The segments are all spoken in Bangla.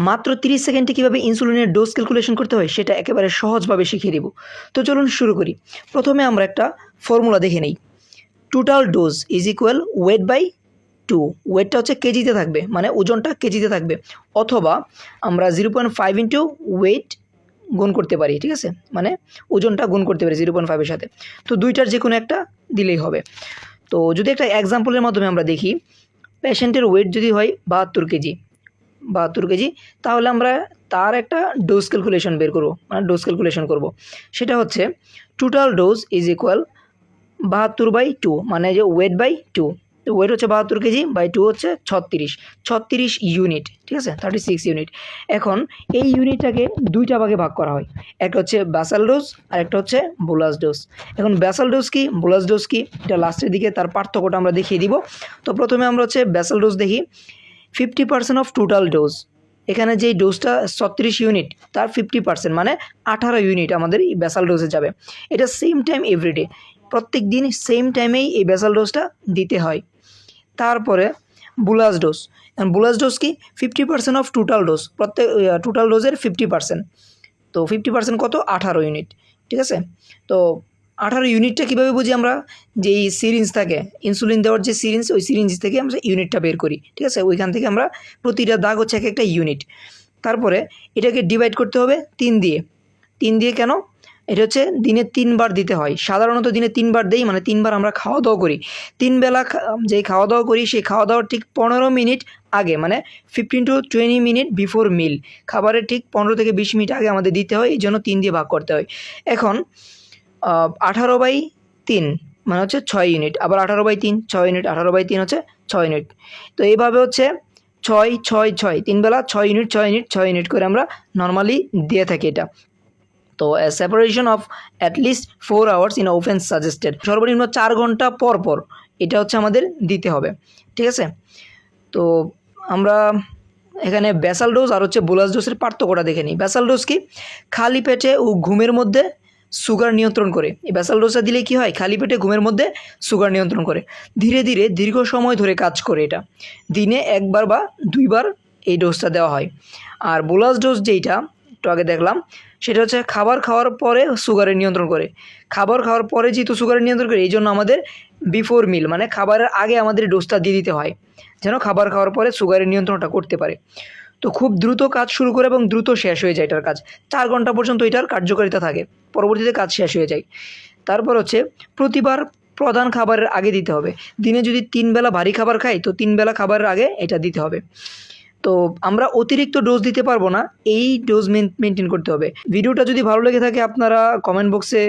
মাত্র 30 সেকেন্ডে কীভাবে ইনসুলিনের ডোজ ক্যালকুলেশন করতে হয় সেটা একেবারে সহজভাবে শিখিয়ে দেব। তো চলুন শুরু করি। প্রথমে আমরা একটা ফর্মুলা দেখে নেই। Total dose is equal weight by 2। ওয়েটটা হচ্ছে কেজিতে থাকবে, মানে ওজনটা কেজিতে থাকবে, অথবা আমরা 0.5 ইন্টু ওয়েট গুণ করতে পারি, ঠিক আছে, মানে ওজনটা গুণ করতে পারি 0.5-এর সাথে। তো দুইটার যে কোনো একটা দিলেই হবে। তো যদি একটা এক্সাম্পলের মাধ্যমে আমরা দেখি, পেশেন্টের ওয়েট যদি হয় 72 কেজি, তাহলে আমরা তার একটা ডোজ ক্যালকুলেশন বের করব, মানে ডোজ ক্যালকুলেশন করব। সেটা হচ্ছে টোটাল ডোজ ইজ ইকুয়াল 72/2, মানে যে ওয়েট বাই 2। তো ওয়েট হচ্ছে 72 কেজি বাই 2 হচ্ছে 36 ইউনিট, ঠিক আছে, 36 ইউনিট। এখন এই ইউনিটটাকে দুইটা ভাগে ভাগ করা হয়, একটা হচ্ছে ব্যাসাল ডোজ আর একটা হচ্ছে বোলাস ডোজ। এখন ব্যাসাল ডোজ কি, বোলাস ডোজ কি, এটা লাস্টের দিকে তার পার্থক্যটা আমরা দেখিয়ে দিব। তো প্রথমে আমরা হচ্ছে ব্যাসাল ডোজ দেখি। 50% অফ টোটাল ডোজ, এখানে যেই ডোজটা 36 ইউনিট তার 50% মানে 18 ইউনিট আমাদের এই ব্যাসাল ডোজে যাবে। এটা সেম টাইম এভরিডে, প্রত্যেক দিন সেম টাইমেই এই ব্যাসাল ডোজটা দিতে হয়। তারপরে বুলাস ডোজ। বুলাস ডোজ কি, 50% অফ টোটাল ডোজ, প্রত্যেক টোটাল ডোজের 50%। তো 50% কত, 18 ইউনিট, ঠিক আছে। তো 18 ইউনিটটা কীভাবে বুঝি আমরা, যেই সিরিঞ্জ থাকে ইনসুলিন দেওয়ার যে সিরিঞ্জ, ওই সিরিঞ্জ থেকে আমরা ইউনিটটা বের করি, ঠিক আছে। ওইখান থেকে আমরা প্রতিটা দাগ হচ্ছে এক একটা ইউনিট। তারপরে এটাকে ডিভাইড করতে হবে 3 দিয়ে। 3 দিয়ে কেন, এটা হচ্ছে দিনে 3 বার দিতে হয়। সাধারণত দিনে 3 বার দেই, মানে 3 বার আমরা খাওয়া দাওয়া করি। 3 বেলা যেই খাওয়া দাওয়া করি, সেই খাওয়া দাওয়ার ঠিক 15 মিনিট আগে, মানে 15 to 20 মিনিট বিফোর মিল, খাবারের ঠিক 15 থেকে 20 মিনিট আগে আমাদের দিতে হয়। এই জন্য 3 দিয়ে ভাগ করতে হয়। এখন 18/3 মানে হচ্ছে 6 ইউনিট, আবার 18/3 6 ইউনিট, 18/3 হচ্ছে 6 ইউনিট। তো এইভাবে হচ্ছে 6 6 6 3 বেলা 6 ইউনিট 6 ইউনিট 6 ইউনিট করে আমরা নর্মালি দিয়ে থাকি এটা। তো separation of at least 4 hours in offence suggested, সর্বনিম্ন 4 ঘন্টা পর পর এটা হচ্ছে আমাদের দিতে হবে, ঠিক আছে। তো আমরা এখানে ব্যাসাল ডোজ আর হচ্ছে বোলাস ডোজের পার্থক্যটা দেখে নিই। ব্যাসাল ডোজ কি, খালি পেটে ও ঘুমের মধ্যে সুগার নিয়ন্ত্রণ করে। এই ব্যাসাল ডোজটা দিলে কি হয়, খালি পেটে ঘুমের মধ্যে সুগার নিয়ন্ত্রণ করে, ধীরে ধীরে দীর্ঘ সময় ধরে কাজ করে। এটা দিনে 1 বার বা 2 বার এই ডোজটা দেওয়া হয়। আর বোলাস ডোজ যেইটা একটু আগে দেখলাম, সেটা হচ্ছে খাবার খাওয়ার পরে সুগারের নিয়ন্ত্রণ করে। খাবার খাওয়ার পরে যেহেতু সুগারের নিয়ন্ত্রণ করে, এই জন্য আমাদের বিফোর মিল, মানে খাবারের আগে আমাদের ডোজটা দিয়ে দিতে হয়, যেন খাবার খাওয়ার পরে সুগারের নিয়ন্ত্রণটা করতে পারে। তো খুব দ্রুত কাজ শুরু করে এবং দ্রুত শেষ হয়ে যায় এটার কাজ। 4 ঘন্টা পর্যন্ত এটার কার্যকারিতা থাকে, পরবর্তীতে কাজ শেষ হয়ে যায়। তারপর হচ্ছে প্রতিবার প্রধান খাবারের আগে দিতে হবে। দিনে যদি 3 বেলা ভারী খাবার খাই, তো 3 বেলা খাবারের আগে এটা দিতে হবে। তো আমরা অতিরিক্ত ডোজ দিতে পারবো না, এই ডোজ মেনটেন করতে হবে। ভিডিওটা যদি ভালো লেগে থাকে আপনারা কমেন্ট বক্সে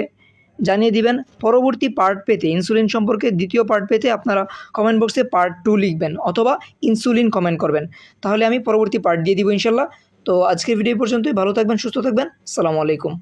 জানিয়ে দিবেন। পরবর্তী পার্ট পেতে, ইনসুলিন সম্পর্কে দ্বিতীয় পার্ট পেতে আপনারা কমেন্ট বক্সে পার্ট 2 লিখবেন অথবা ইনসুলিন কমেন্ট করবেন, তাহলে আমি পরবর্তী পার্ট দিয়ে দিব ইনশাল্লাহ। তো আজকের ভিডিও পর্যন্তই, ভালো থাকবেন, সুস্থ থাকবেন, আসসালামু আলাইকুম।